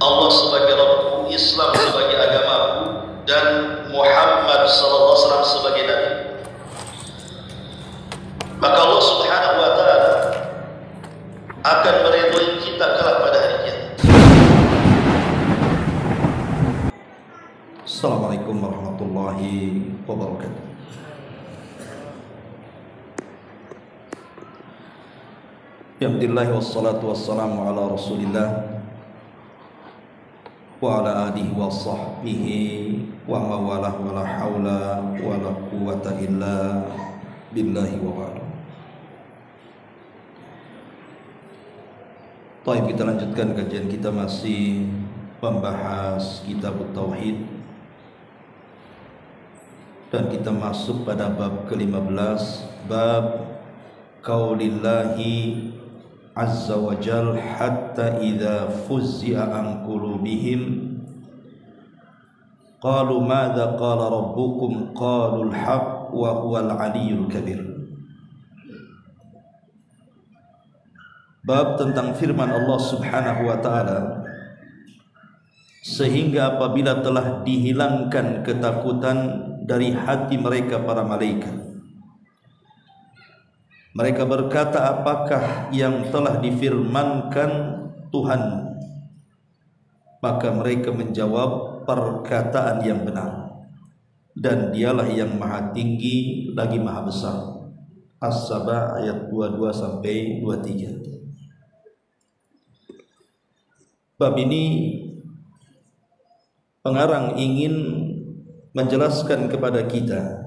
Allah sebagai Rabbku, Islam sebagai agamaku, dan Muhammad sallallahu alaihi wasallam sebagai nabi, maka Allah Subhanahu wa taala akan meridhai kita kelak pada hari kiamat. Assalamualaikum warahmatullahi wabarakatuh. Alhamdulillah wassalatu wassalamu ala Rasulillah wa ala alihi wa sahbihi wa mawalah wa la hawla wa la quwwata illa billahi wa ba'du. Baik, kita lanjutkan kajian kita, masih membahas kitab Tauhid, dan kita masuk pada bab ke-15, bab qaulillahi azza wa jal hatta idza fuzzi'a an qulubihim qalu madza qala rabbukum qalu al-haq wa huwal aliyyul kabir. Bab tentang firman Allah Subhanahu wa taala, sehingga apabila telah dihilangkan ketakutan dari hati mereka para malaikat, mereka berkata, apakah yang telah difirmankan Tuhan? Maka mereka menjawab, perkataan yang benar, dan dialah yang maha tinggi lagi maha besar. As-Saba ayat 22 sampai 23. Bab ini pengarang ingin menjelaskan kepada kita,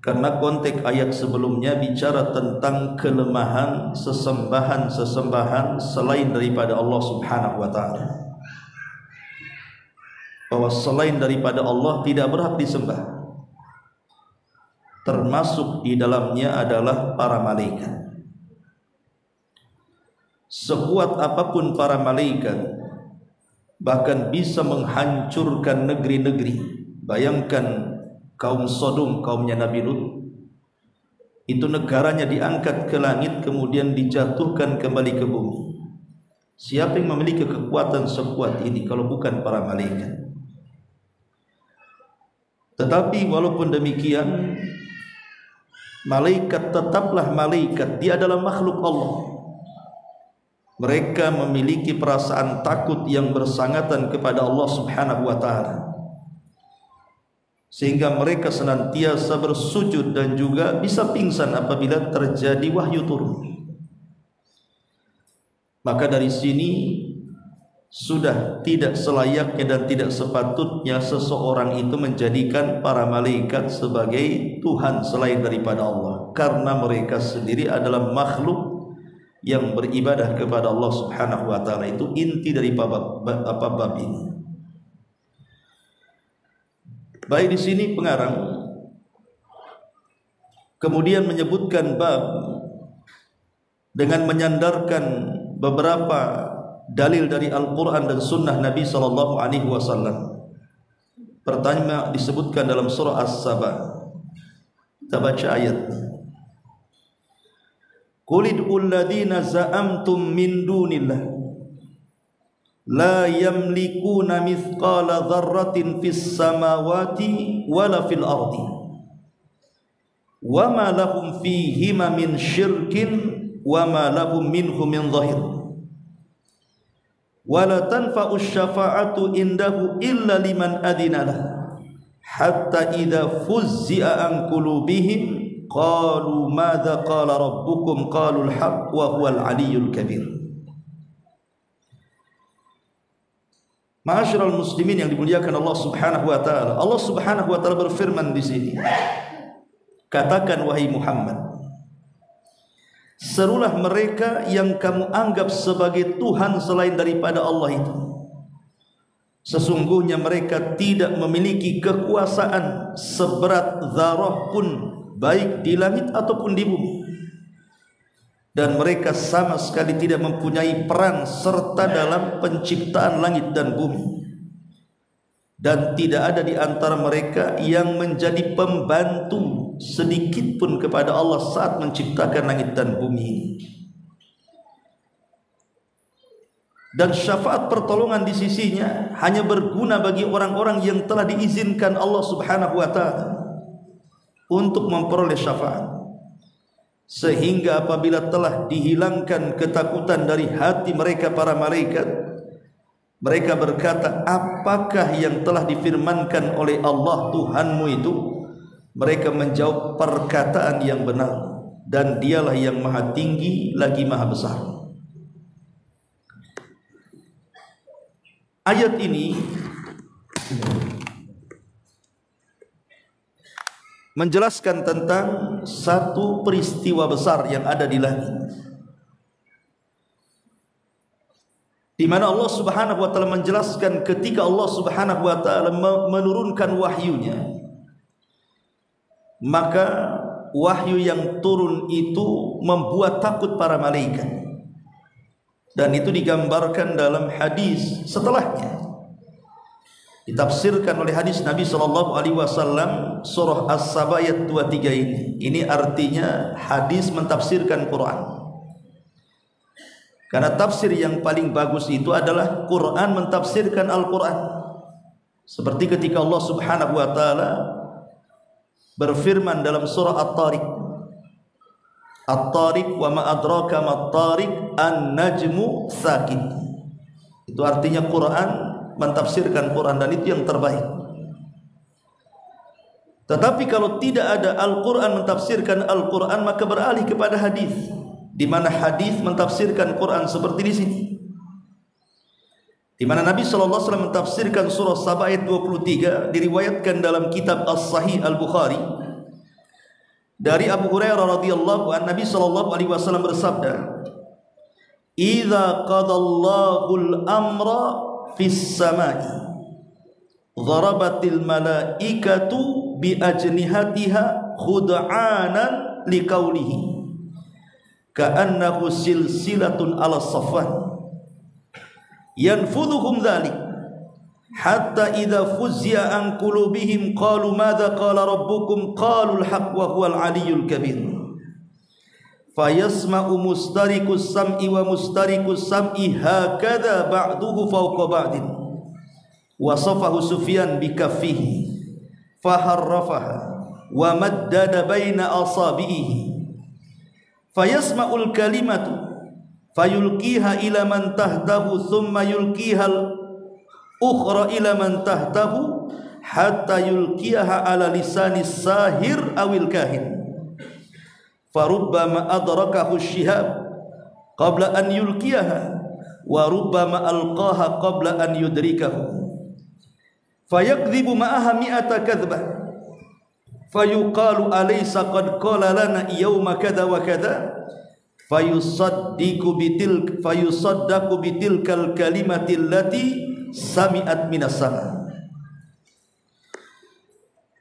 karena konteks ayat sebelumnya bicara tentang kelemahan sesembahan-sesembahan selain daripada Allah Subhanahu wa taala, bahwa selain daripada Allah tidak berhak disembah, termasuk di dalamnya adalah para malaikat. Sekuat apapun para malaikat, bahkan bisa menghancurkan negeri-negeri. Bayangkan kaum Sodom, kaumnya Nabi Lut, itu negaranya diangkat ke langit kemudian dijatuhkan kembali ke bumi. Siapa yang memiliki kekuatan sekuat ini kalau bukan para malaikat? Tetapi walaupun demikian, malaikat tetaplah malaikat, dia adalah makhluk Allah. Mereka memiliki perasaan takut yang bersangatan kepada Allah Subhanahu wa taala, sehingga mereka senantiasa bersujud dan juga bisa pingsan apabila terjadi wahyu turun. Maka dari sini sudah tidak selayaknya dan tidak sepatutnya seseorang itu menjadikan para malaikat sebagai Tuhan selain daripada Allah, karena mereka sendiri adalah makhluk yang beribadah kepada Allah Subhanahu wa taala. Itu inti dari bab ini. Baik, di sini pengarang kemudian menyebutkan bab dengan menyandarkan beberapa dalil dari Al-Quran dan Sunnah Nabi Sallallahu Alaihi Wasallam. Pertama disebutkan dalam surah As-Saba. Kita baca ayat. Qul id'ul ladzina za'amtum min dunillah la yamlikuna mithqala dzarratin fis samawati wala fil ardi wama lahum fihima min syirkin wama lahum minhum min dhahir wala tanfa'u syafa'atu indahu illa liman adina lah hatta idza fuzzi'a an qulubihim qalu madza qala rabbukum qalu al-haq wa huwal aliyyul kabir. Ma'asyiral muslimin yang dimuliakan Allah Subhanahu wa taala, Allah Subhanahu wa taala berfirman di sini, katakan wahai Muhammad, serulah mereka yang kamu anggap sebagai Tuhan selain daripada Allah itu. Sesungguhnya mereka tidak memiliki kekuasaan seberat zarah pun, baik di langit ataupun di bumi, dan mereka sama sekali tidak mempunyai peran serta dalam penciptaan langit dan bumi, dan tidak ada di antara mereka yang menjadi pembantu sedikit pun kepada Allah saat menciptakan langit dan bumi. dan syafaat pertolongan di sisinya hanya berguna bagi orang-orang yang telah diizinkan Allah Subhanahu wa taala untuk memperoleh syafaat. Sehingga apabila telah dihilangkan ketakutan dari hati mereka para malaikat, mereka berkata, apakah yang telah difirmankan oleh Allah Tuhanmu itu? Mereka menjawab, perkataan yang benar, dan dialah yang maha tinggi lagi maha besar. Ayat ini menjelaskan tentang satu peristiwa besar yang ada di langit, di mana Allah Subhanahu wa taala menjelaskan ketika Allah Subhanahu wa taala menurunkan wahyunya, maka wahyu yang turun itu membuat takut para malaikat, dan itu digambarkan dalam hadis setelahnya. Ditafsirkan oleh hadis Nabi SAW surah As-Saba ayat 23 ini. Ini artinya hadis mentafsirkan Quran. Karena tafsir yang paling bagus itu adalah Quran mentafsirkan Al-Quran. Seperti ketika Allah Subhanahu wa taala berfirman dalam surah At-Tariq, At-Tariq wa ma adraka mat-tariq an-najmu sakit. Itu artinya Quran mentafsirkan Quran, dan itu yang terbaik. Tetapi kalau tidak ada Al-Quran mentafsirkan Al-Quran, maka beralih kepada hadis, di mana hadis mentafsirkan Quran seperti di sini, di mana Nabi SAW mentafsirkan surah Saba ayat 23, diriwayatkan dalam kitab As-Sahih Al-Bukhari dari Abu Hurairah radhiyallahu anhu. Nabi SAW bersabda, "Idza qadallahu al-amra fis samai dharabatil malaikatu bi ajnihatiha khud'anan liqaulihi ka'annahu silsilatun ala safwan yanfudhuhum dhalik hatta idza fuzziya an qulubihim qalu madza qala rabbukum qalu al-haq wa huwal aliyyul kabir fayasma'u mustariqus sam'i wa mustariqus sam'i hakadha ba'duhu fawqa ba'din." Wasafahu Sufyan bikaffihi faharrafaha wa maddada baina asabihi fayasma'ul kalimatu fayulqiha ila man tahtahu thumma yulqiha al-ukhra ila man tahtahu hatta yulqiha ala lisanis sahir awil kahin farubbama adrakahu syihab qabla an yulqiyaha wa rubbama alqaha qabla an yudrikahu fayakdhibu ma'aha mi'ata kadhbah fayuqalu alaysa qad qala lana yawma kadha wa kadha fayusaddaqu bitilkal kalimati allati sami'at minas sama.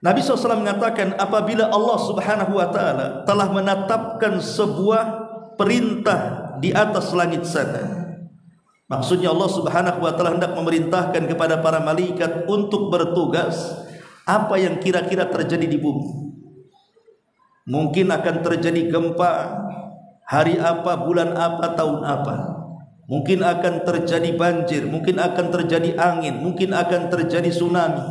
Nabi SAW mengatakan, apabila Allah Subhanahu wa ta'ala telah menetapkan sebuah perintah di atas langit sana, maksudnya Allah Subhanahu wa ta'ala hendak memerintahkan kepada para malaikat untuk bertugas apa yang kira-kira terjadi di bumi. Mungkin akan terjadi gempa, hari apa, bulan apa, tahun apa. Mungkin akan terjadi banjir, mungkin akan terjadi angin, mungkin akan terjadi tsunami,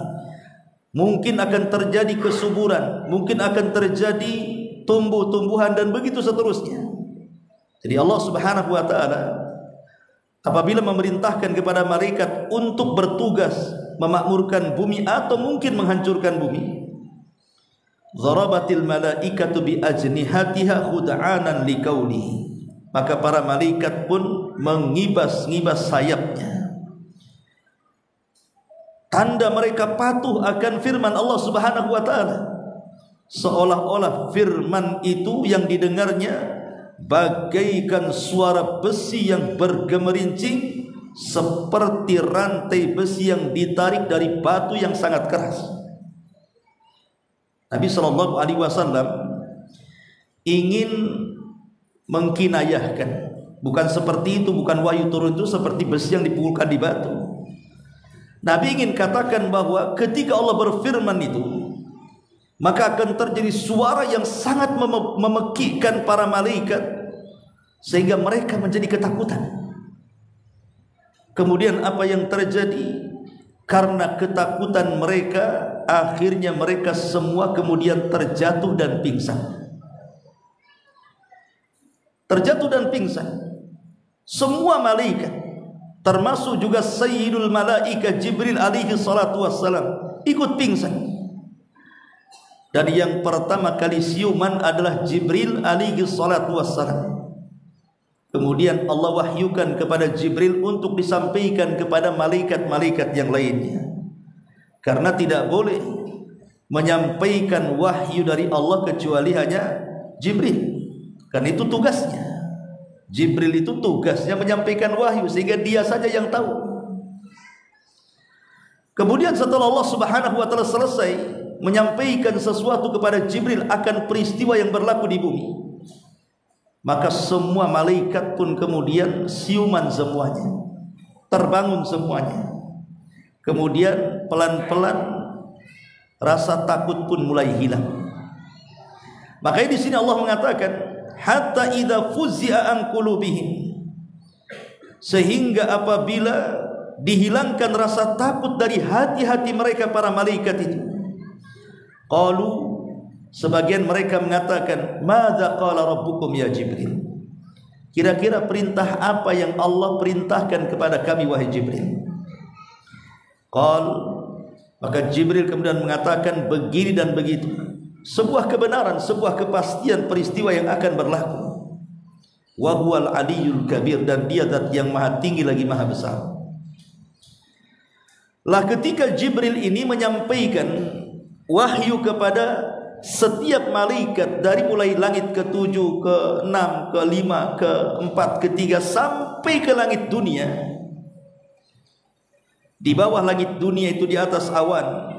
mungkin akan terjadi kesuburan, mungkin akan terjadi tumbuh-tumbuhan, dan begitu seterusnya. Jadi Allah Subhanahu wa ta'ala apabila memerintahkan kepada malaikat untuk bertugas memakmurkan bumi atau mungkin menghancurkan bumi, dharabatil malaikatu bi ajnihatiha khud'anan liqaulihi, maka para malaikat pun mengibas-ngibas sayapnya, tanda mereka patuh akan firman Allah Subhanahu wa ta'ala, seolah-olah firman itu yang didengarnya bagaikan suara besi yang bergemerincing, seperti rantai besi yang ditarik dari batu yang sangat keras. Nabi SAW ingin mengkinayahkan, bukan seperti itu, bukan wahyu turun itu seperti besi yang dipukulkan di batu. Nabi ingin katakan bahwa ketika Allah berfirman itu, maka akan terjadi suara yang sangat memekikkan para malaikat, sehingga mereka menjadi ketakutan. Kemudian apa yang terjadi? Karena ketakutan mereka, akhirnya mereka semua kemudian terjatuh dan pingsan. Terjatuh dan pingsan. Semua malaikat, termasuk juga Sayyidul Malaika Jibril alaihi salatu wassalam, ikut pingsan. Dan yang pertama kali siuman adalah Jibril alaihi salatu wassalam. Kemudian Allah wahyukan kepada Jibril untuk disampaikan kepada malaikat-malaikat yang lainnya. Karena tidak boleh menyampaikan wahyu dari Allah kecuali hanya Jibril. Karena itu tugasnya. Jibril itu tugasnya menyampaikan wahyu, sehingga dia saja yang tahu. Kemudian setelah Allah Subhanahu wa taala selesai menyampaikan sesuatu kepada Jibril akan peristiwa yang berlaku di bumi, maka semua malaikat pun kemudian siuman semuanya, terbangun semuanya. Kemudian pelan-pelan rasa takut pun mulai hilang. Makanya di sini Allah mengatakan, hatta idza fuzzi'a an qulubihim, sehingga apabila dihilangkan rasa takut dari hati-hati mereka para malaikat itu, qalu, sebagian mereka mengatakan, madza qala rabbukum ya Jibril, kira-kira perintah apa yang Allah perintahkan kepada kami wahai Jibril? Qal, maka Jibril kemudian mengatakan begini dan begitu, sebuah kebenaran, sebuah kepastian peristiwa yang akan berlaku. Wa huwal aliyyul kabir, dan dia zat yang maha tinggi lagi maha besar. Lah ketika Jibril ini menyampaikan wahyu kepada setiap malaikat dari mulai langit ke-7, ke-6, ke-5, ke-4, ke-3 sampai ke langit dunia. Di bawah langit dunia itu di atas awan,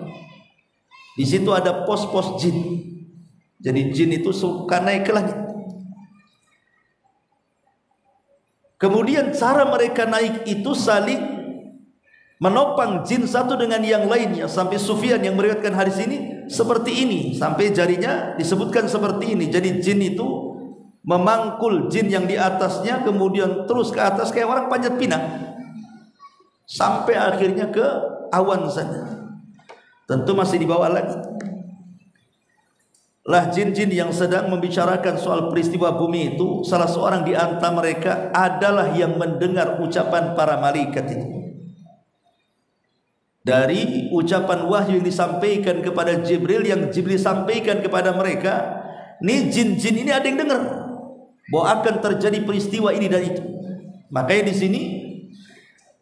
di situ ada pos-pos jin. Jadi jin itu suka naik ke langit. Kemudian cara mereka naik itu saling menopang jin satu dengan yang lainnya. Sampai Sufyan yang meriwayatkan hadis ini seperti ini, sampai jarinya disebutkan seperti ini. Jadi jin itu memangkul jin yang di atasnya, kemudian terus ke atas kayak orang panjat pinang, sampai akhirnya ke awan sana. Tentu masih di bawah langit. Lah jin-jin yang sedang membicarakan soal peristiwa bumi itu, salah seorang di antara mereka adalah yang mendengar ucapan para malaikat itu. Dari ucapan wahyu yang disampaikan kepada Jibril, yang Jibril sampaikan kepada mereka, nih jin-jin ini ada yang dengar bahwa akan terjadi peristiwa ini dan itu. Makanya di sini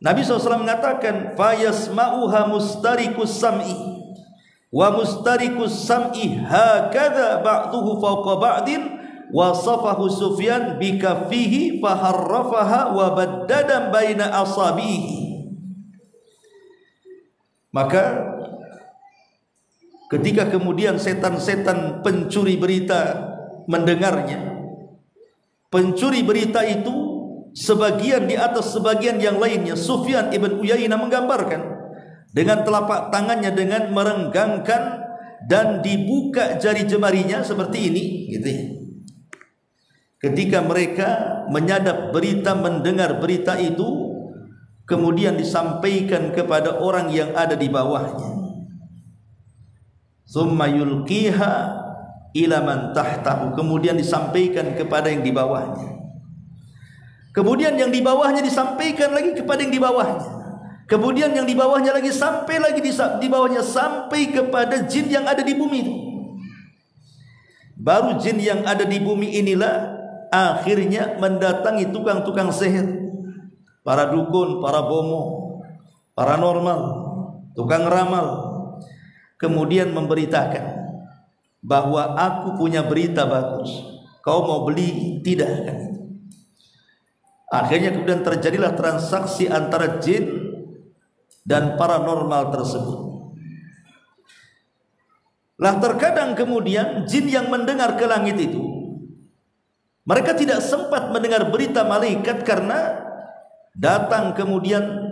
Nabi SAW mengatakan, fayasma'uha mustarikus sam'i wa mustarikus sam'i hakadha ba'duhu fawqa ba'din wasafahu Sufyan bikafihi faharrafaha wa baddada baina asabihi. Maka ketika kemudian setan-setan pencuri berita mendengarnya, pencuri berita itu sebagian di atas sebagian yang lainnya. Sufyan ibn Uyainah menggambarkan dengan telapak tangannya dengan merenggangkan dan dibuka jari jemarinya seperti ini, gitu ya. Ketika mereka menyadap berita, mendengar berita itu, kemudian disampaikan kepada orang yang ada di bawahnya. Tsumma yulqiha ila man tahtahu, kemudian disampaikan kepada yang di bawahnya. Kemudian yang di bawahnya disampaikan lagi kepada yang di bawahnya. Kemudian yang di bawahnya lagi sampai lagi di bawahnya sampai kepada jin yang ada di bumi itu. Baru jin yang ada di bumi inilah akhirnya mendatangi tukang-tukang sihir, para dukun, para bomo, paranormal, tukang ramal, kemudian memberitakan bahwa aku punya berita bagus, kau mau beli tidak kan? Akhirnya kemudian terjadilah transaksi antara jin dan paranormal tersebut. Lah terkadang kemudian jin yang mendengar ke langit itu, mereka tidak sempat mendengar berita malaikat karena datang kemudian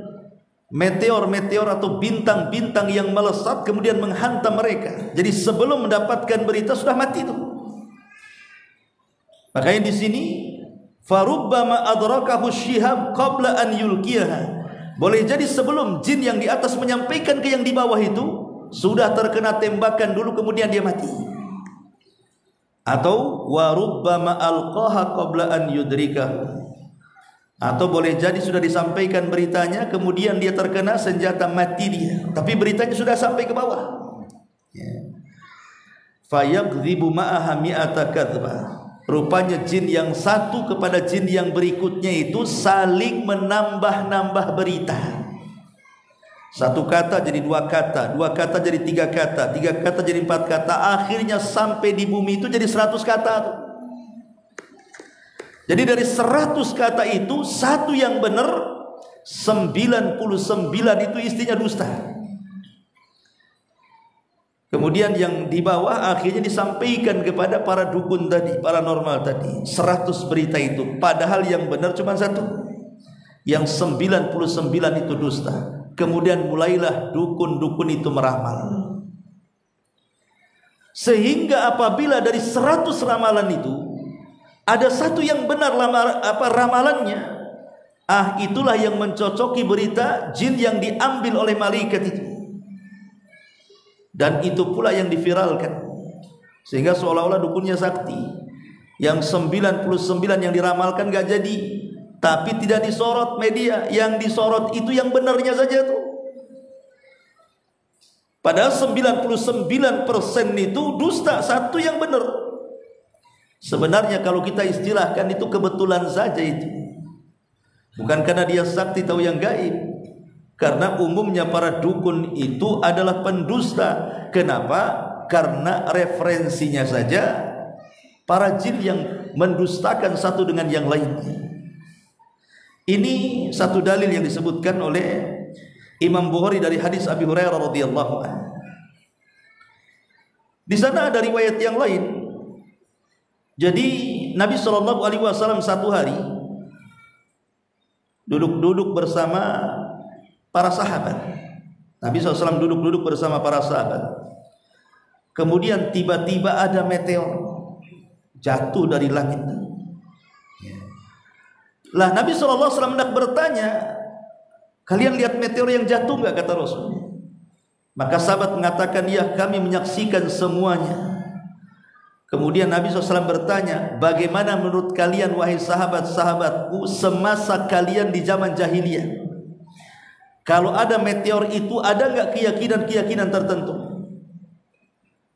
meteor-meteor atau bintang-bintang yang melesat kemudian menghantam mereka. Jadi sebelum mendapatkan berita sudah mati itu. Makanya di sini farubbama adrakahu syihab qabla an yulqiyaha, Boleh jadi sebelum jin yang di atas menyampaikan ke yang di bawah itu sudah terkena tembakan dulu kemudian dia mati. Atau wa rubbama alqaha qabla an yudrika. Atau boleh jadi sudah disampaikan beritanya kemudian dia terkena senjata mati dia, tapi beritanya sudah sampai ke bawah. Fayagdzibu ma'aha mi'ata kadzbah. Rupanya jin yang satu kepada jin yang berikutnya itu saling menambah-nambah berita. Satu kata jadi dua kata, dua kata jadi tiga kata, tiga kata jadi empat kata, akhirnya sampai di bumi itu jadi 100 kata. Jadi dari 100 kata itu satu yang benar, 99 itu istinya dusta. Kemudian yang di bawah akhirnya disampaikan kepada para dukun tadi, paranormal tadi, 100 berita itu, padahal yang benar cuma satu, yang 99 itu dusta. Kemudian mulailah dukun-dukun itu meramal, sehingga apabila dari 100 ramalan itu ada satu yang benar ramalannya, itulah yang mencocoki berita jin yang diambil oleh malaikat itu. Dan itu pula yang diviralkan, sehingga seolah-olah dukunnya sakti. Yang 99 yang diramalkan gak jadi, tapi tidak disorot media. Yang disorot itu yang benarnya saja tuh. Padahal 99% itu dusta, satu yang benar. Sebenarnya kalau kita istilahkan itu kebetulan saja itu, bukan karena dia sakti tahu yang gaib. Karena umumnya para dukun itu adalah pendusta. Kenapa? Karena referensinya saja para jin yang mendustakan satu dengan yang lainnya. Ini satu dalil yang disebutkan oleh Imam Bukhari dari hadis Abi Hurairah radhiyallahu anhu. Di sana ada riwayat yang lain. Jadi Nabi SAW satu hari duduk-duduk bersama para sahabat. Nabi SAW duduk-duduk bersama para sahabat. Kemudian tiba-tiba ada meteor jatuh dari langit. Lah Nabi SAW hendak bertanya, kalian lihat meteor yang jatuh enggak, kata Rasul. Maka sahabat mengatakan, ya kami menyaksikan semuanya. Kemudian Nabi SAW bertanya, bagaimana menurut kalian wahai sahabat-sahabatku semasa kalian di zaman jahiliyah? Kalau ada meteor itu ada enggak keyakinan-keyakinan tertentu?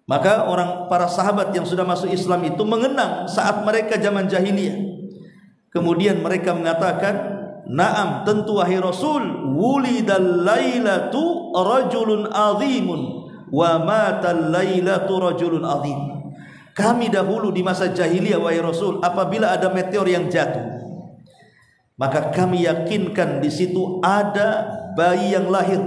Maka para sahabat yang sudah masuk Islam itu mengenang saat mereka zaman jahiliyah. Kemudian mereka mengatakan, na'am, tentu wahai Rasul, wulidal lailatu rajulun azimun wa matal lailatu rajulun azim. Kami dahulu di masa jahiliyah wahai Rasul, apabila ada meteor yang jatuh, maka kami yakinkan di situ ada bayi yang lahir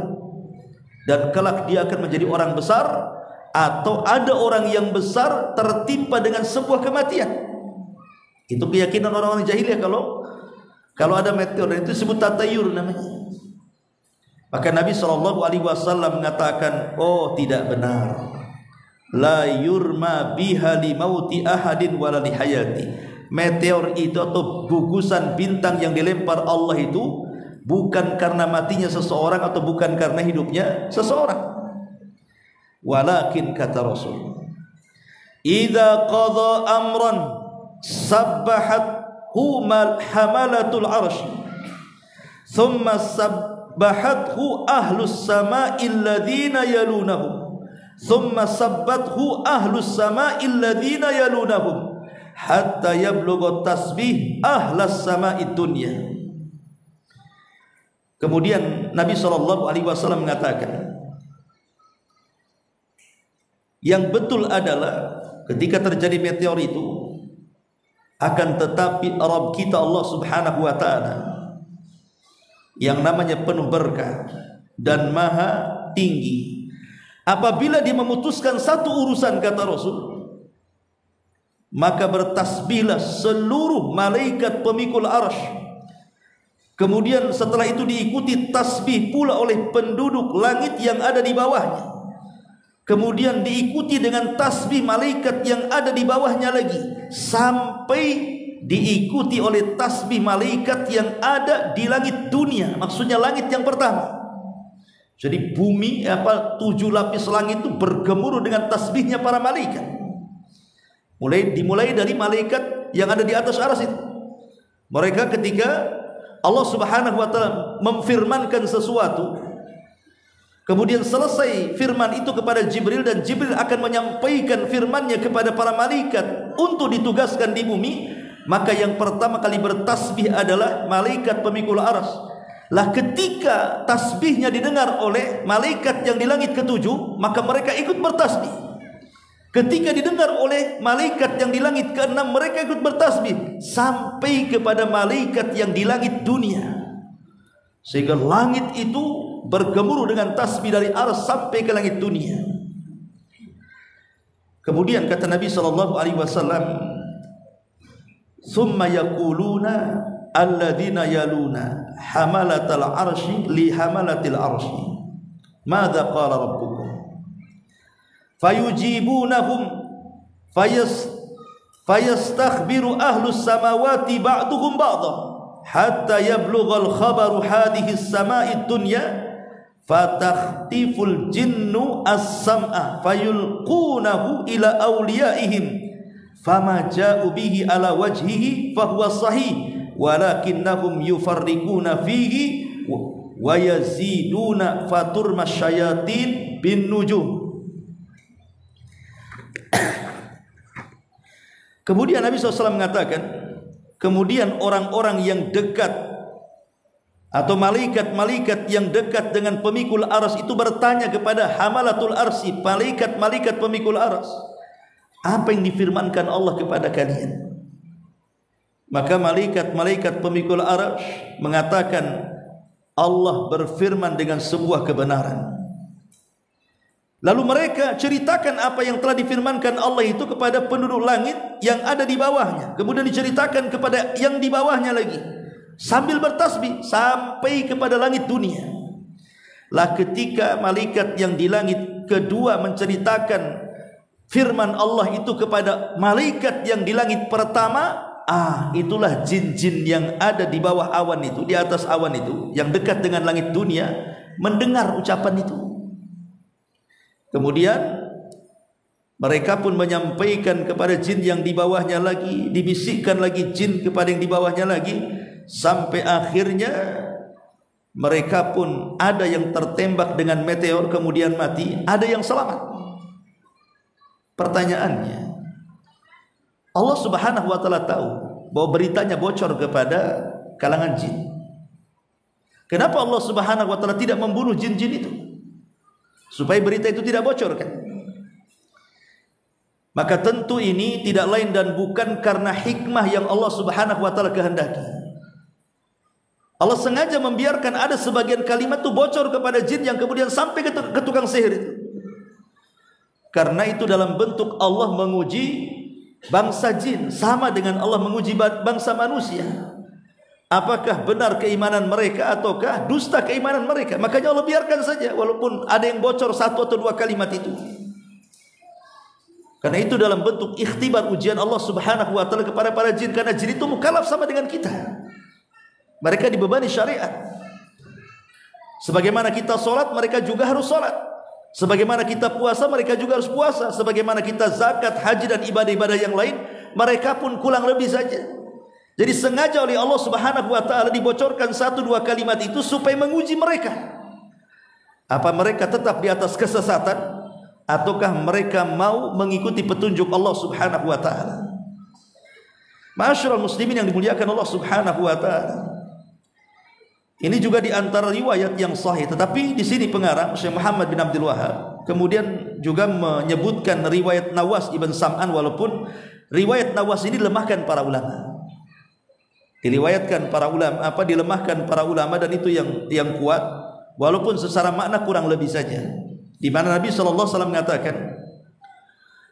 dan kelak dia akan menjadi orang besar, atau ada orang yang besar tertimpa dengan sebuah kematian. Itu keyakinan orang-orang jahiliyah kalau ada meteor, dan itu disebut tatayur namanya. Maka Nabi SAW mengatakan, oh tidak benar, la yurma biha li mauti ahadin wala li hayati. Meteor itu atau gugusan bintang yang dilempar Allah itu bukan karena matinya seseorang atau bukan karena hidupnya seseorang. Walakin, kata Rasul, idza qadha amran sabbahat hamalatul arsh thumma sabbahathu ahlus sama'il ladzina yalunahum thumma sabbathu ahlus sama'il ladzina yalunahum hatta yablugha tasbih ahlas sama'id dunya. Kemudian Nabi SAW mengatakan, yang betul adalah ketika terjadi meteor itu, akan tetapi Rabb kita Allah Subhanahu wa taala yang namanya penuh berkah dan maha tinggi, apabila dia memutuskan satu urusan, kata Rasul, maka bertasbihlah seluruh malaikat pemikul arsy. Kemudian setelah itu diikuti tasbih pula oleh penduduk langit yang ada di bawahnya. Kemudian diikuti dengan tasbih malaikat yang ada di bawahnya lagi, sampai diikuti oleh tasbih malaikat yang ada di langit dunia, maksudnya langit yang pertama. Jadi bumi 7 lapis langit itu bergemuruh dengan tasbihnya para malaikat. Dimulai dari malaikat yang ada di atas arsy itu. Mereka ketika Allah Subhanahu wa taala memfirmankan sesuatu, kemudian selesai firman itu kepada Jibril, dan Jibril akan menyampaikan firmannya kepada para malaikat untuk ditugaskan di bumi, maka yang pertama kali bertasbih adalah malaikat pemikul arsy. Lah ketika tasbihnya didengar oleh malaikat yang di langit ke-7, maka mereka ikut bertasbih. Ketika didengar oleh malaikat yang di langit ke-6, mereka ikut bertasbih sampai kepada malaikat yang di langit dunia. Sehingga langit itu bergemuruh dengan tasbih dari arsy sampai ke langit dunia. Kemudian kata Nabi sallallahu alaihi wasallam, "Tsumma yaquluna alladzina yaluna hamalatal arsy li hamalatil arsy madza qala rabbukum fayujibunahum fayastakhbiru ahlus samawati ba'duhum ba'dha hatta yablughal khabaru hadhihi as-sama'i dunya fatakhtiful jinnu as-sam'a fayulqunahu ila awliyaihim fama ja'u bihi ala wajhihi fahuwa sahih walakinnahum yufarriquna fihi wa yaziduna faturma syayatin bin nujum." Kemudian Nabi SAW mengatakan, kemudian orang-orang yang dekat atau malaikat-malaikat yang dekat dengan pemikul arsy itu bertanya kepada hamalatul arsy, malaikat-malaikat pemikul arsy, apa yang difirmankan Allah kepada kalian? Maka malaikat-malaikat pemikul arsy mengatakan, Allah berfirman dengan sebuah kebenaran. Lalu mereka ceritakan apa yang telah difirmankan Allah itu kepada penduduk langit yang ada di bawahnya. Kemudian diceritakan kepada yang di bawahnya lagi, sambil bertasbih sampai kepada langit dunia. Lah ketika malaikat yang di langit kedua menceritakan firman Allah itu kepada malaikat yang di langit pertama, itulah jin-jin yang ada di bawah awan itu, di atas awan itu, yang dekat dengan langit dunia, mendengar ucapan itu. Kemudian mereka pun menyampaikan kepada jin yang di bawahnya lagi, dibisikkan lagi jin kepada yang di bawahnya lagi, sampai akhirnya mereka pun ada yang tertembak dengan meteor kemudian mati, ada yang selamat. Pertanyaannya, Allah Subhanahu wa taala tahu bahwa beritanya bocor kepada kalangan jin. Kenapa Allah Subhanahu wa taala tidak membunuh jin-jin itu? Supaya berita itu tidak bocor kan? Maka tentu ini tidak lain dan bukan karena hikmah yang Allah Subhanahu wa taala kehendaki. Allah sengaja membiarkan ada sebagian kalimat itu bocor kepada jin yang kemudian sampai ke tukang sihir itu. Karena itu dalam bentuk Allah menguji bangsa jin, sama dengan Allah menguji bangsa manusia. Apakah benar keimanan mereka ataukah dusta keimanan mereka? Makanya Allah biarkan saja walaupun ada yang bocor 1 atau 2 kalimat itu. Karena itu dalam bentuk ikhtibar, ujian Allah Subhanahu wa taala kepada para jin, karena jin itu mukallaf sama dengan kita. Mereka dibebani syariat. Sebagaimana kita sholat, mereka juga harus sholat. Sebagaimana kita puasa, mereka juga harus puasa. Sebagaimana kita zakat, haji dan ibadah-ibadah yang lain, mereka pun kurang lebih saja. Jadi sengaja oleh Allah Subhanahu wa taala dibocorkan 1-2 kalimat itu supaya menguji mereka. Apa mereka tetap di atas kesesatan ataukah mereka mau mengikuti petunjuk Allah Subhanahu wa taala? Ma'asyiral muslimin yang dimuliakan Allah Subhanahu wa taala. Ini juga di antara riwayat yang sahih, tetapi di sini pengarang Syekh Muhammad bin Abdul Wahhab kemudian juga menyebutkan riwayat Nawas ibn Sam'an, walaupun riwayat Nawas ini dilemahkan para ulama. Diriwayatkan para ulama, dilemahkan para ulama, dan itu yang kuat, walaupun secara makna kurang lebih saja. Di mana Nabi sallallahu alaihi wasallam mengatakan,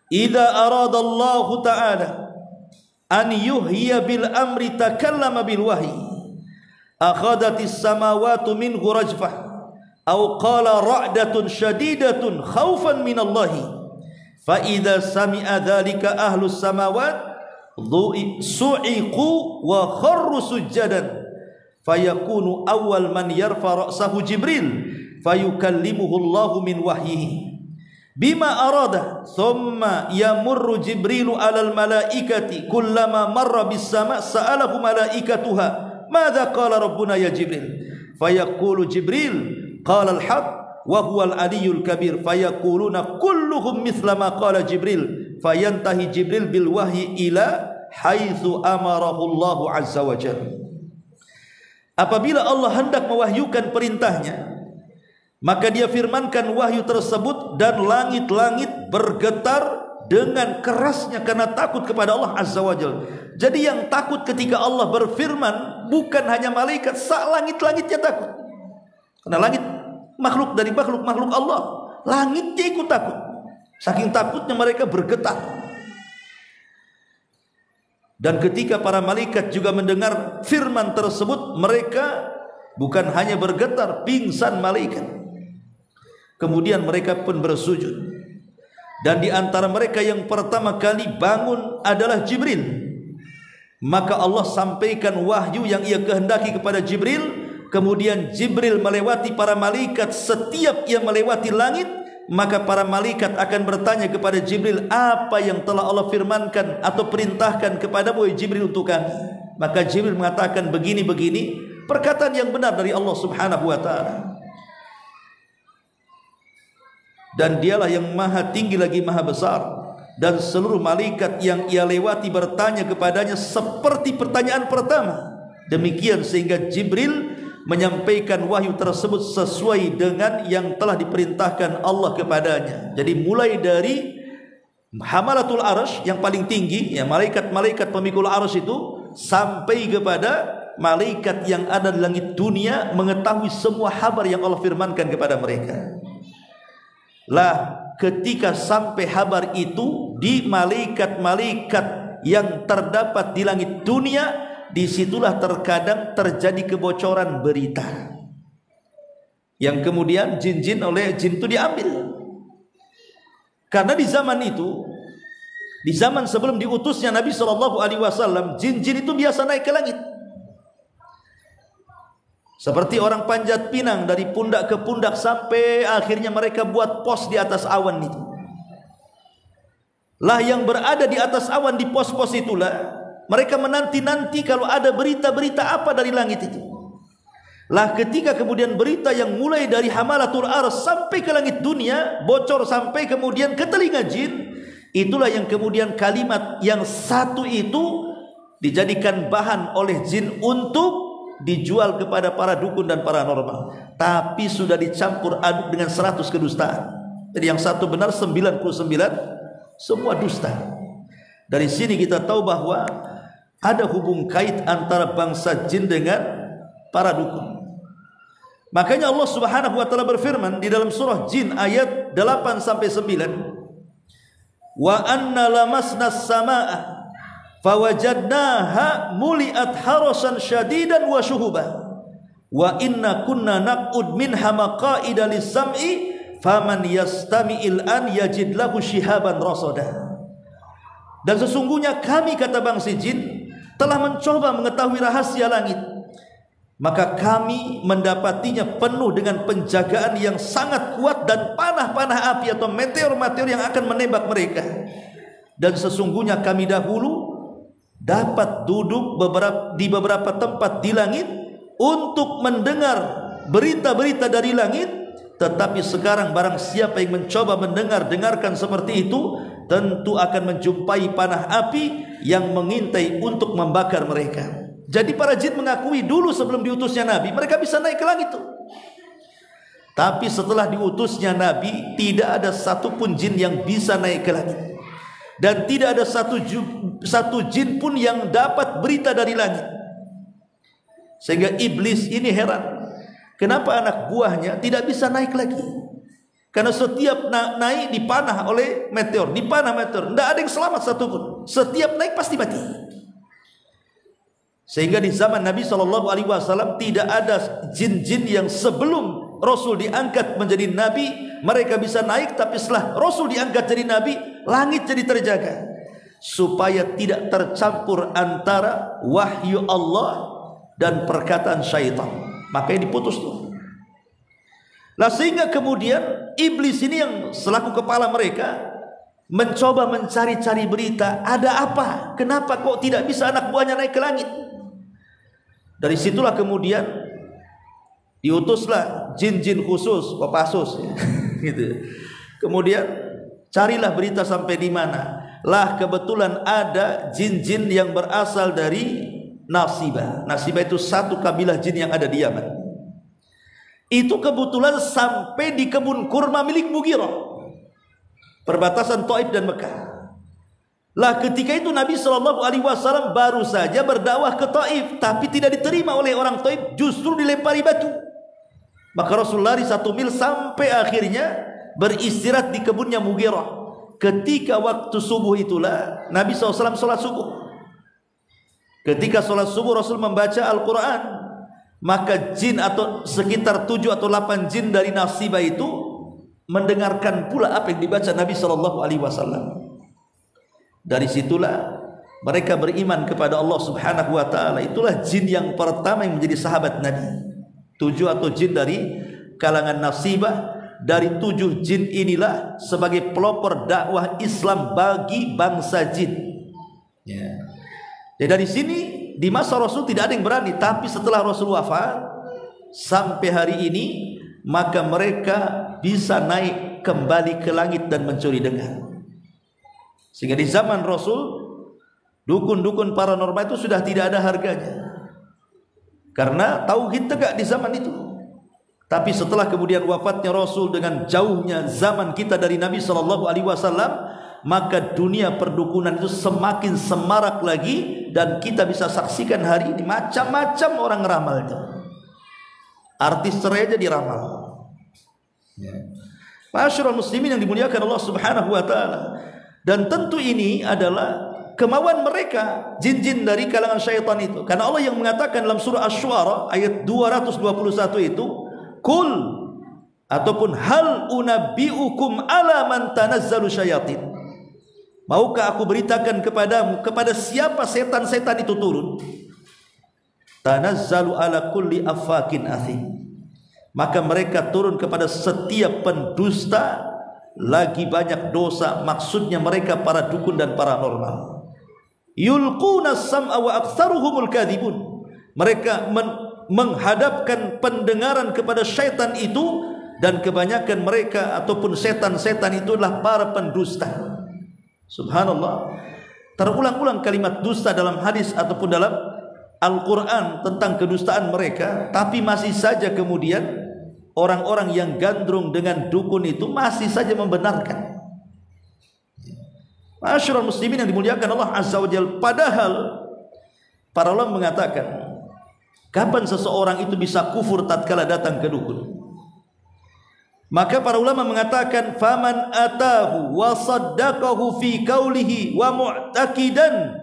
"Idza aradallahu ta'ala an yuhyiya bil amri takallama bil wahyi, akhadatis samawati minhu rajfah, aw qala ra'datun shadidatun khaufan minallahi, fa idza sami'a dzalika ahlus samawati su'iqu wa kharru sujjadan fayakunu awwal man yarfa ra'sahu Jibril fayukallimuhu Allahu min wahyihi bima arada thumma yamurru Jibrilu alal malaikati kullama marra bis sama' sa'alahu malaikatuha madza qala rabbuna ya Jibril fayaqulu Jibril qala al-haq wa huwa al-aliyyul kabir fayaquluna kulluhum mithla ma qala Jibril fayantahi Jibril bil wahyi ila haitsu amarahu Allah azza wa jalla. Apabila Allah hendak mewahyukan perintahnya, maka dia firmankan wahyu tersebut dan langit-langit bergetar dengan kerasnya karena takut kepada Allah azza wa jalla. Jadi yang takut ketika Allah berfirman bukan hanya malaikat, langit-langitnya takut. Karena langit makhluk dari makhluk Allah, langitnya ikut takut. Saking takutnya mereka bergetar. Dan ketika para malaikat juga mendengar firman tersebut, mereka bukan hanya bergetar, pingsan malaikat. Kemudian mereka pun bersujud. Dan di antara mereka yang pertama kali bangun adalah Jibril. Maka Allah sampaikan wahyu yang ia kehendaki kepada Jibril. Kemudian Jibril melewati para malaikat. Setiap ia melewati langit, maka para malaikat akan bertanya kepada Jibril, apa yang telah Allah firmankan atau perintahkan kepadamu Jibril untuk kami? Maka Jibril mengatakan begini-begini, perkataan yang benar dari Allah subhanahu wa ta'ala. Dan dialah yang maha tinggi lagi maha besar. Dan seluruh malaikat yang ia lewati bertanya kepadanya seperti pertanyaan pertama. Demikian sehingga Jibril menyampaikan wahyu tersebut sesuai dengan yang telah diperintahkan Allah kepadanya. Jadi mulai dari Hamalatul Arsy yang paling tinggi, ya malaikat-malaikat pemikul arsy itu, sampai kepada malaikat yang ada di langit dunia mengetahui semua kabar yang Allah firmankan kepada mereka. Lah ketika sampai kabar itu di malaikat-malaikat yang terdapat di langit dunia, disitulah terkadang terjadi kebocoran berita yang kemudian jin-jin oleh jin itu diambil. Karena di zaman itu, di zaman sebelum diutusnya Nabi SAW, jin-jin itu biasa naik ke langit. Seperti orang panjat pinang dari pundak ke pundak sampai akhirnya mereka buat pos di atas awan itu. Lah yang berada di atas awan di pos-pos itulah mereka menanti-nanti kalau ada berita-berita apa dari langit itu. Lah ketika kemudian berita yang mulai dari Hamalatul Arsy sampai ke langit dunia bocor sampai kemudian ke telinga jin, itulah yang kemudian kalimat yang satu itu dijadikan bahan oleh jin untuk dijual kepada para dukun dan paranormal. Tapi sudah dicampur aduk dengan 100 kedustaan. Jadi yang satu benar, 99 semua dusta. Dari sini kita tahu bahwa ada hubung kait antara bangsa jin dengan para dukun. Makanya Allah Subhanahu wa taala berfirman di dalam surah Jin ayat 8 sampai 9, "Wa anna lamasna as-samaa'a fawajadnaha muli'at harasan syadidan wa syuhuba wa inna kunna naq'ud minha maqa'ida lis-sam'i faman yastami'il an yajid lahu shihaban rasada." Dan sesungguhnya kami, kata bangsa jin, telah mencoba mengetahui rahasia langit, maka kami mendapatinya penuh dengan penjagaan yang sangat kuat dan panah-panah api atau meteor-meteor yang akan menembak mereka. Dan sesungguhnya kami dahulu dapat duduk di beberapa tempat di langit untuk mendengar berita-berita dari langit. Tetapi sekarang barang siapa yang mencoba dengarkan seperti itu, tentu akan menjumpai panah api yang mengintai untuk membakar mereka. Jadi para jin mengakui dulu sebelum diutusnya Nabi mereka bisa naik ke langit itu. Tapi setelah diutusnya Nabi, tidak ada satupun jin yang bisa naik ke langit. Dan tidak ada satu jin pun yang dapat berita dari langit. Sehingga iblis ini heran, kenapa anak buahnya tidak bisa naik lagi? Karena setiap naik dipanah oleh meteor, tidak ada yang selamat satupun. Setiap naik pasti mati. Sehingga di zaman Nabi SAW tidak ada jin-jin yang sebelum Rasul diangkat menjadi Nabi mereka bisa naik, tapi setelah Rasul diangkat jadi Nabi, langit jadi terjaga. supaya tidak tercampur antara wahyu Allah dan perkataan syaitan. Makanya diputus tuh. Lah sehingga kemudian iblis ini yang selaku kepala mereka mencoba mencari-cari berita, ada apa? Kenapa kok tidak bisa anak buahnya naik ke langit? Dari situlah kemudian diutuslah jin-jin khusus, Kopassus gitu. Kemudian carilah berita sampai di mana. Lah kebetulan ada jin-jin yang berasal dari Nasibah. Nasibah itu satu kabilah jin yang ada di Yaman. Itu kebetulan sampai di kebun kurma milik Mughirah, perbatasan Taif dan Mekah. Lah ketika itu Nabi SAW baru saja berdakwah ke Taif, tapi tidak diterima oleh orang Taif, justru dilempari batu. Maka Rasul lari 1 mil sampai akhirnya beristirahat di kebunnya Mughirah. Ketika waktu subuh itulah Nabi SAW sholat subuh. Ketika sholat subuh Rasul membaca Al-Quran. Maka jin atau sekitar 7 atau 8 jin dari Nasibah itu mendengarkan pula apa yang dibaca Nabi SAW. Dari situlah mereka beriman kepada Allah Subhanahu wa taala. Itulah jin yang pertama yang menjadi sahabat Nabi. 7 atau jin dari kalangan Nasibah. Dari 7 jin inilah sebagai pelopor dakwah Islam bagi bangsa jin. Ya. Jadi dari sini di masa Rasul tidak ada yang berani, tapi setelah Rasul wafat sampai hari ini maka mereka bisa naik kembali ke langit dan mencuri dengar. Sehingga di zaman Rasul dukun-dukun paranormal itu sudah tidak ada harganya, karena tauhid tegak di zaman itu. Tapi setelah kemudian wafatnya Rasul dengan jauhnya zaman kita dari Nabi SAW, maka dunia perdukunan itu semakin semarak lagi. Dan kita bisa saksikan hari ini macam-macam orang ramal itu. Artis cerai aja diramal. Masyarul muslimin yang dimuliakan Allah Subhanahu wa taala. Dan tentu ini adalah kemauan mereka, jin-jin dari kalangan syaitan itu. Karena Allah yang mengatakan dalam surah Asy-Syu'ara ayat 221 itu, "Qul" ataupun "Hal unabbiukum ala man tanazzalu syayatin." Maukah aku beritakan kepadamu kepada siapa setan-setan itu turun? Tanazzalu ala kulli affakin athim. Maka mereka turun kepada setiap pendusta lagi banyak dosa. Maksudnya mereka para dukun dan paranormal. Yulquna as-sam'a wa aktsaruhumul kadhibun. Mereka menghadapkan pendengaran kepada syaitan itu, dan kebanyakan mereka ataupun setan-setan itulah para pendusta. Subhanallah, terulang-ulang kalimat dusta dalam hadis ataupun dalam Al-Quran tentang kedustaan mereka. Tapi masih saja kemudian orang-orang yang gandrung dengan dukun itu masih saja membenarkan. Masyarul muslimin yang dimuliakan Allah Azza wa Jalla. Padahal para ulama mengatakan, kapan seseorang itu bisa kufur tatkala datang ke dukun? Maka para ulama mengatakan, faman atahu wa saddaqahu fi qawlihi wa mu'taqidan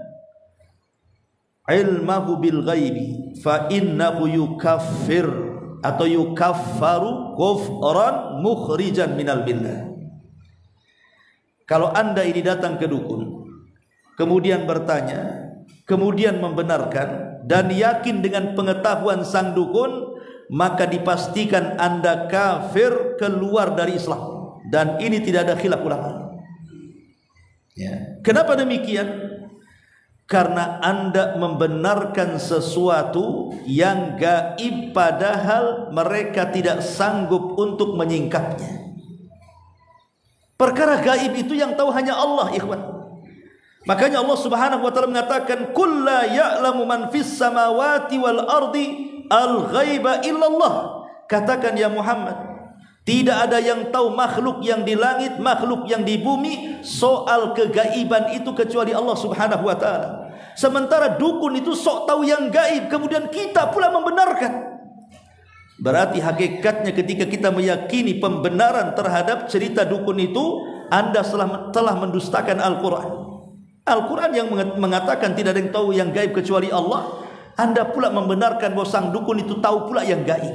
ilmahu bil ghaibi fa innahu yukaffir atau yukaffaru kufran mukhrijan minal billah. Kalau anda ini datang ke dukun, kemudian bertanya, kemudian membenarkan dan yakin dengan pengetahuan sang dukun, maka dipastikan anda kafir, keluar dari Islam. Dan ini tidak ada khilaf ulama. Ya. Kenapa demikian? Karena anda membenarkan sesuatu yang gaib, padahal mereka tidak sanggup untuk menyingkapnya. Perkara gaib itu yang tahu hanya Allah, ikhwan. Makanya Allah Subhanahu wa taala mengatakan, "Qul la ya'lamu man fis samawati wal ardi al-ghaiba illallah." Katakan ya Muhammad, tidak ada yang tahu makhluk yang di langit, makhluk yang di bumi soal kegaiban itu kecuali Allah Subhanahu wa taala. Sementara dukun itu sok tahu yang gaib, kemudian kita pula membenarkan. Berarti hakikatnya ketika kita meyakini pembenaran terhadap cerita dukun itu, anda telah mendustakan Al-Quran. Al-Quran yang mengatakan tidak ada yang tahu yang gaib kecuali Allah, anda pula membenarkan bahwa sang dukun itu tahu pula yang gaib.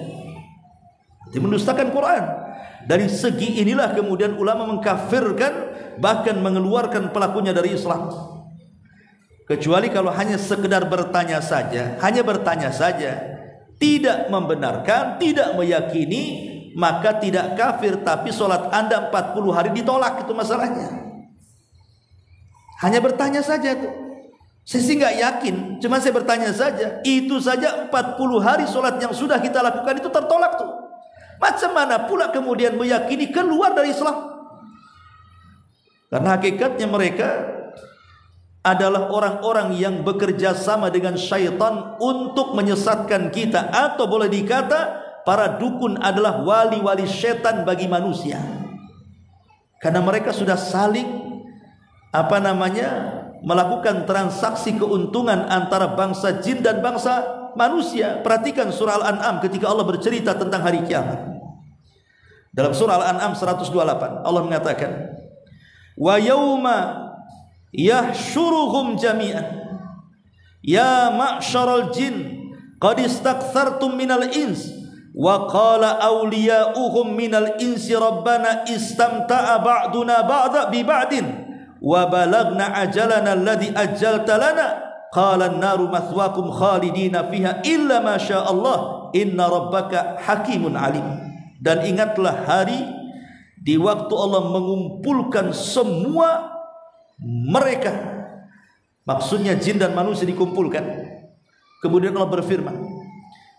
Jadi mendustakan Quran. Dari segi inilah kemudian ulama mengkafirkan, bahkan mengeluarkan pelakunya dari Islam. Kecuali kalau hanya sekedar bertanya saja, tidak membenarkan, tidak meyakini, maka tidak kafir, tapi sholat Anda 40 hari ditolak, itu masalahnya. Hanya bertanya saja tuh. Saya sih nggak yakin, cuma saya bertanya saja. Itu saja 40 hari sholat yang sudah kita lakukan itu tertolak tuh. Macam mana pula kemudian meyakini keluar dari Islam? Karena hakikatnya mereka adalah orang-orang yang bekerja sama dengan syaitan untuk menyesatkan kita, atau boleh dikata para dukun adalah wali-wali syaitan bagi manusia. Karena mereka sudah saling melakukan transaksi keuntungan antara bangsa jin dan bangsa manusia. Perhatikan surah Al-An'am ketika Allah bercerita tentang hari kiamat. Dalam surah Al-An'am 128 Allah mengatakan, wa yauma yahsyuruhum jami'an ya ma'syaral jin qad istaktsartum minal ins wa qala awliya'uhum minal insi rabbana istamta'a ba'duna ba'da bi ba'din wa balagna ajalana alladhi ajjalta lana qala an-naru mathwaakum khalidina fiha illa ma syaa Allah inna rabbaka hakimun alim. Dan ingatlah hari di waktu Allah mengumpulkan semua mereka, maksudnya jin dan manusia dikumpulkan. Kemudian Allah berfirman,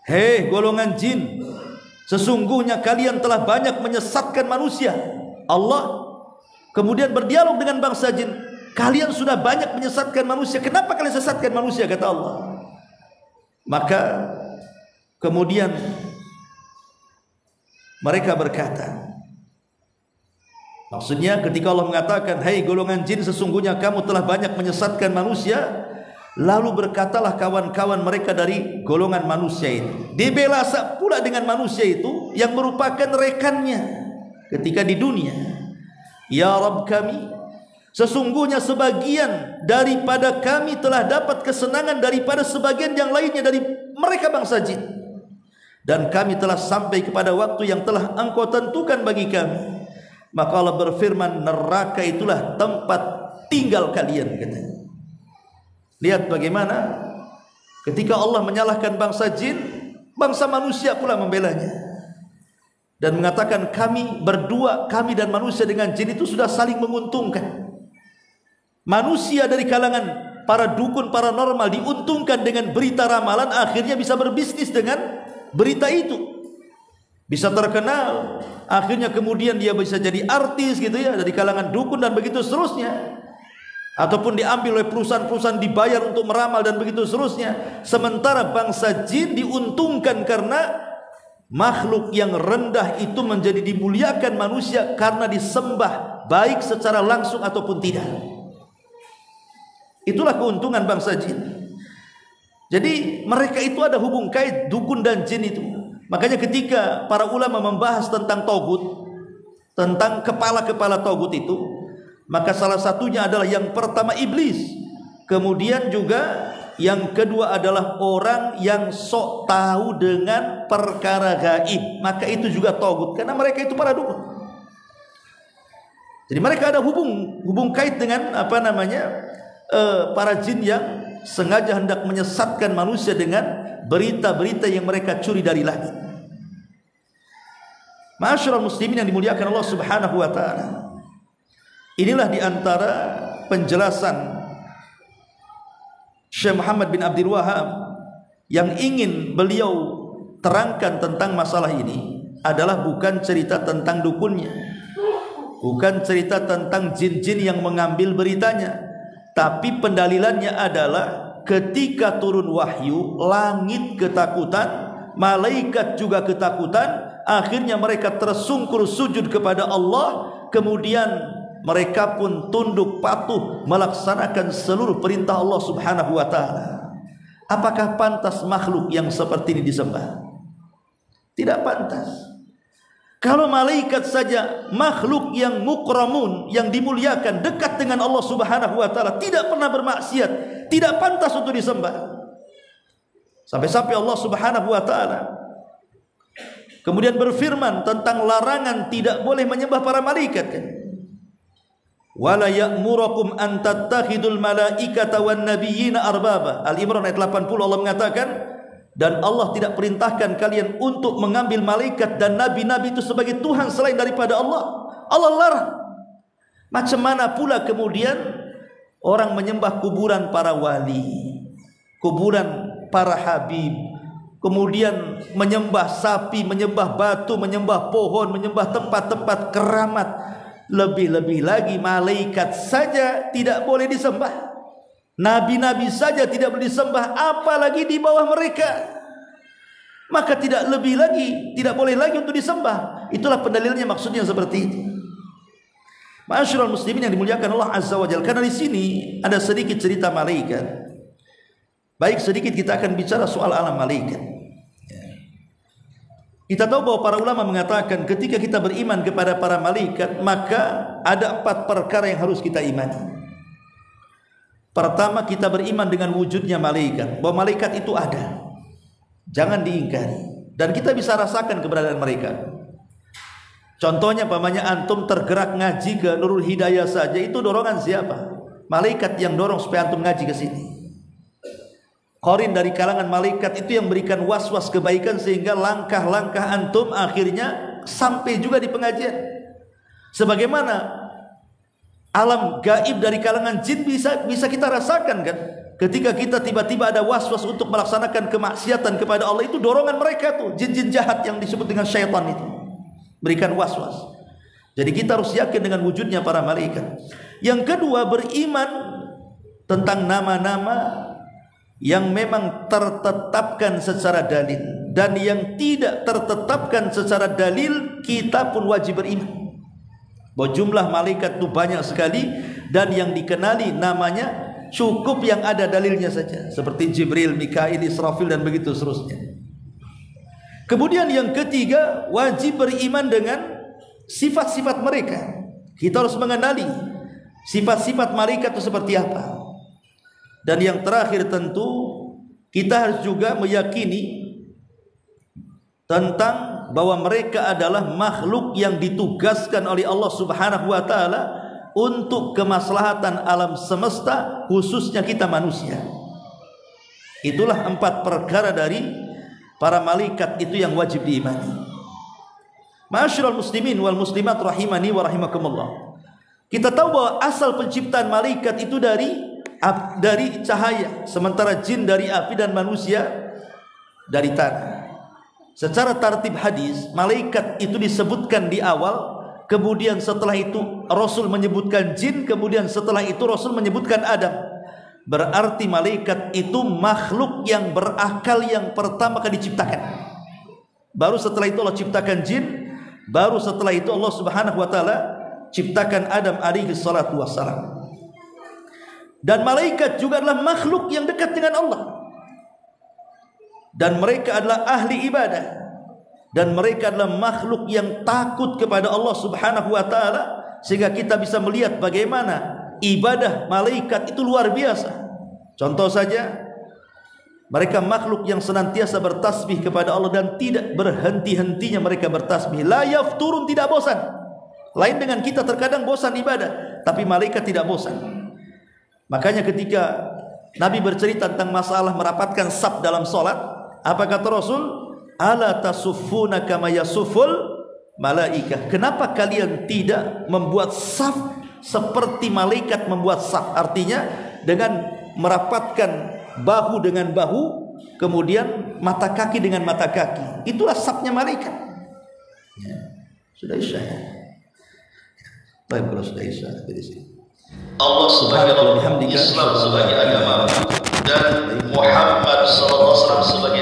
hei golongan jin, sesungguhnya kalian telah banyak menyesatkan manusia. Allah kemudian berdialog dengan bangsa jin, kalian sudah banyak menyesatkan manusia. Kenapa kalian sesatkan manusia, kata Allah. Maka kemudian mereka berkata, maksudnya ketika Allah mengatakan, hai golongan jin, sesungguhnya kamu telah banyak menyesatkan manusia, lalu berkatalah kawan-kawan mereka dari golongan manusia itu, dibela pula dengan manusia itu yang merupakan rekannya ketika di dunia, ya Rabb kami, sesungguhnya sebagian daripada kami telah dapat kesenangan daripada sebagian yang lainnya dari mereka bangsa jin, dan kami telah sampai kepada waktu yang telah Engkau tentukan bagi kami. Maka Allah berfirman, neraka itulah tempat tinggal kalian, katanya. Lihat bagaimana ketika Allah menyalahkan bangsa jin, bangsa manusia pula membelanya dan mengatakan, kami berdua, kami dan manusia dengan jin itu sudah saling menguntungkan. Manusia dari kalangan para dukun paranormal diuntungkan dengan berita ramalan, akhirnya bisa berbisnis dengan berita itu, bisa terkenal, akhirnya kemudian dia bisa jadi artis gitu ya, dari kalangan dukun dan begitu seterusnya, ataupun diambil oleh perusahaan-perusahaan, dibayar untuk meramal dan begitu seterusnya. Sementara bangsa jin diuntungkan karena makhluk yang rendah itu menjadi dimuliakan manusia karena disembah, baik secara langsung ataupun tidak. Itulah keuntungan bangsa jin. Jadi mereka itu ada hubung kait dukun dan jin itu. Makanya ketika para ulama membahas tentang tauhid, tentang kepala-kepala tauhid itu, maka salah satunya adalah yang pertama iblis, kemudian juga yang kedua adalah orang yang sok tahu dengan perkara gaib, maka itu juga tauhid, karena mereka itu para dukun. Jadi mereka ada hubung kait dengan para jin yang sengaja hendak menyesatkan manusia dengan berita-berita yang mereka curi dari langit. Ma'asyiral muslimin yang dimuliakan Allah Subhanahu wa taala. Inilah di antara penjelasan Syekh Muhammad bin Abdul Wahhab yang ingin beliau terangkan tentang masalah ini adalah bukan cerita tentang dukunnya, bukan cerita tentang jin-jin yang mengambil beritanya, tapi pendalilannya adalah ketika turun wahyu, langit ketakutan, malaikat juga ketakutan, akhirnya mereka tersungkur sujud kepada Allah, kemudian mereka pun tunduk patuh melaksanakan seluruh perintah Allah Subhanahu wa taala. Apakah pantas makhluk yang seperti ini disembah? Tidak pantas. Kalau malaikat saja, makhluk yang mukramun, yang dimuliakan, dekat dengan Allah Subhanahu wa taala, tidak pernah bermaksiat, tidak pantas untuk disembah. Sampai-sampai Allah Subhanahu wa taala kemudian berfirman tentang larangan tidak boleh menyembah para malaikat, kan? wala ya'murukum an tattakhidul malaikata wan nabiyyina arbaba. Al-Imran ayat 80 Allah mengatakan, dan Allah tidak perintahkan kalian untuk mengambil malaikat dan nabi-nabi itu sebagai Tuhan selain daripada Allah. Allah larang. Macam mana pula kemudian orang menyembah kuburan para wali, kuburan para habib, kemudian menyembah sapi, menyembah batu, menyembah pohon, menyembah tempat-tempat keramat. Lebih-lebih lagi malaikat saja tidak boleh disembah, nabi-nabi saja tidak boleh disembah, apalagi di bawah mereka. Maka tidak lebih lagi, tidak boleh lagi untuk disembah. Itulah pendalilnya, maksudnya seperti itu. Ma'asyiral muslimin yang dimuliakan Allah Azza wa Jalla. Karena di sini ada sedikit cerita malaikat. Baik, sedikit kita akan bicara soal alam malaikat. Kita tahu bahwa para ulama mengatakan ketika kita beriman kepada para malaikat, maka ada 4 perkara yang harus kita imani. Pertama, kita beriman dengan wujudnya malaikat, bahwa malaikat itu ada, jangan diingkari, dan kita bisa rasakan keberadaan mereka. Contohnya, pamannya antum tergerak ngaji ke Nurul Hidayah saja, itu dorongan siapa? Malaikat yang dorong supaya antum ngaji ke sini. Qarin dari kalangan malaikat itu yang berikan was-was kebaikan sehingga langkah-langkah antum akhirnya sampai juga di pengajian. Sebagaimana alam gaib dari kalangan jin bisa kita rasakan kan? Ketika kita tiba-tiba ada was-was untuk melaksanakan kemaksiatan kepada Allah, itu dorongan mereka tuh, jin-jin jahat yang disebut dengan syaitan itu berikan was-was. Jadi kita harus yakin dengan wujudnya para malaikat. Yang kedua, beriman tentang nama-nama yang memang tertetapkan secara dalil, dan yang tidak tertetapkan secara dalil kita pun wajib beriman bahwa jumlah malaikat itu banyak sekali, dan yang dikenali namanya cukup yang ada dalilnya saja, seperti Jibril, Mikail, Israfil, dan begitu seterusnya. Kemudian yang ketiga, wajib beriman dengan sifat-sifat mereka. Kita harus mengenali sifat-sifat malaikat itu seperti apa. Dan yang terakhir tentu kita harus juga meyakini tentang bahwa mereka adalah makhluk yang ditugaskan oleh Allah Subhanahu wa taala untuk kemaslahatan alam semesta, khususnya kita manusia. Itulah 4 perkara dari para malaikat itu yang wajib diimani. Ma'asyiral muslimin wal muslimat rahimani wa rahimakumullah. Kita tahu bahwa asal penciptaan malaikat itu dari cahaya, sementara jin dari api dan manusia dari tanah. Secara tartib hadis, malaikat itu disebutkan di awal, kemudian setelah itu Rasul menyebutkan jin, kemudian setelah itu Rasul menyebutkan Adam. Berarti malaikat itu makhluk yang berakal yang pertama kali diciptakan. Baru setelah itu Allah ciptakan jin, baru setelah itu Allah Subhanahu wa taala ciptakan Adam alaihi salatu wassalam. Dan malaikat juga adalah makhluk yang dekat dengan Allah, dan mereka adalah ahli ibadah, dan mereka adalah makhluk yang takut kepada Allah Subhanahu wa taala, sehingga kita bisa melihat bagaimana ibadah malaikat itu luar biasa. Contoh saja, mereka makhluk yang senantiasa bertasbih kepada Allah dan tidak berhenti-hentinya mereka bertasbih. La yafturun, tidak bosan. Lain dengan kita terkadang bosan ibadah, tapi malaikat tidak bosan. Makanya ketika Nabi bercerita tentang masalah merapatkan saf dalam solat, apa kata Rasul? Ala tasuffuna kama yasufful malaikah. Kenapa kalian tidak membuat saf seperti malaikat membuat saf? Artinya dengan merapatkan bahu dengan bahu, kemudian mata kaki dengan mata kaki. Itulah safnya malaikat. Ya. Sudah isya ya. Baik, kalau sudah isya di sini. Allah sebagai Islam sebagai agama dan Muhammad sallallahu alaihi wasallam sebagai